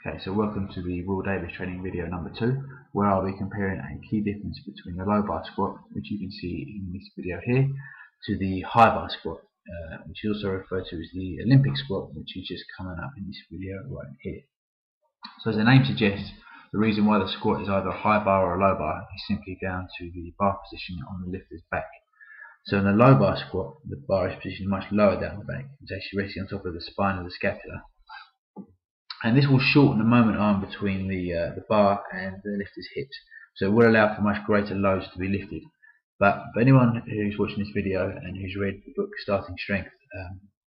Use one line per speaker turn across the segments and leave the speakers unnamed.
Okay, so welcome to the Will Davis training video number 2, where I'll be comparing a key difference between the low bar squat, which you can see in this video here, to the high bar squat, which is also referred to as the Olympic squat, which is just coming up in this video right here. So as the name suggests, the reason why the squat is either a high bar or a low bar is simply down to the bar position on the lifter's back. So in the low bar squat, the bar is positioned much lower down the back. It's actually resting on top of the spine of the scapula. And this will shorten the moment arm between the bar and the lifter's hips, so it will allow for much greater loads to be lifted. But for anyone who's watching this video and who's read the book Starting Strength,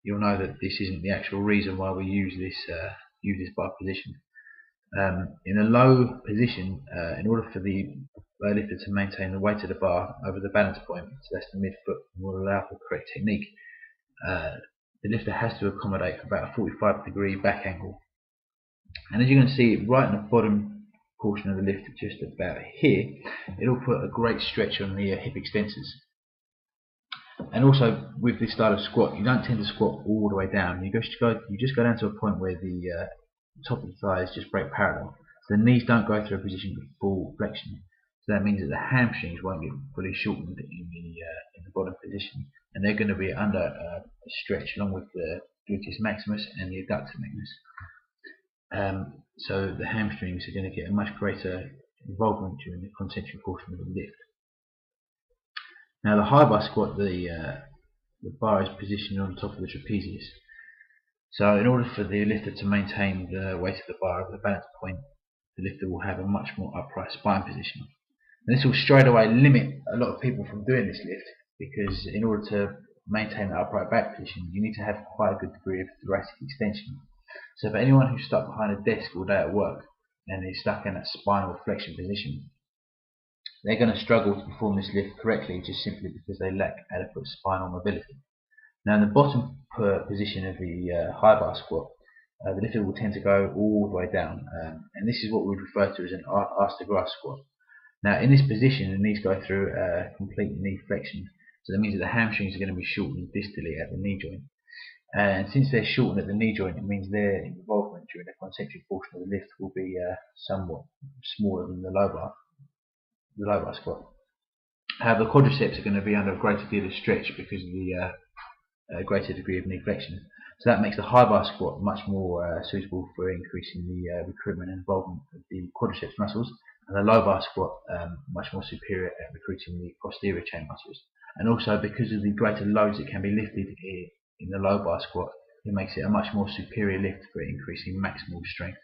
you'll know that this isn't the actual reason why we use this bar position. In a low position, in order for the lifter to maintain the weight of the bar over the balance point, so that's the midfoot, and will allow for correct technique, the lifter has to accommodate about a 45-degree back angle. And as you can see right in the bottom portion of the lift, just about here, it'll put a great stretch on the hip extensors. And also with this style of squat, you don't tend to squat all the way down. You just go down to a point where the top of the thighs just break parallel. So the knees don't go through a position of full flexion. So that means that the hamstrings won't get fully shortened in the bottom position, and they're going to be under a stretch along with the gluteus maximus and the adductor magnus. So the hamstrings are going to get a much greater involvement during the concentric portion of the lift. Now the high bar squat, the bar is positioned on top of the trapezius. So in order for the lifter to maintain the weight of the bar over the balance point, the lifter will have a much more upright spine position. And this will straight away limit a lot of people from doing this lift, because in order to maintain the upright back position, you need to have quite a good degree of thoracic extension. So for anyone who's stuck behind a desk all day at work and is stuck in that spinal flexion position, they're going to struggle to perform this lift correctly just simply because they lack adequate spinal mobility. Now in the bottom position of the high bar squat, the lifter will tend to go all the way down, and this is what we would refer to as an arse to grass squat. Now in this position, the knees go through a complete knee flexion, so that means that the hamstrings are going to be shortened distally at the knee joint. And since they're shortened at the knee joint, it means their involvement during the concentric portion of the lift will be somewhat smaller than the low bar squat. However, the quadriceps are going to be under a greater deal of stretch because of the greater degree of knee flexion. So that makes the high bar squat much more suitable for increasing the recruitment and involvement of the quadriceps muscles, and the low bar squat much more superior at recruiting the posterior chain muscles. And also because of the greater loads that can be lifted in the low bar squat, it makes it a much more superior lift for increasing maximal strength.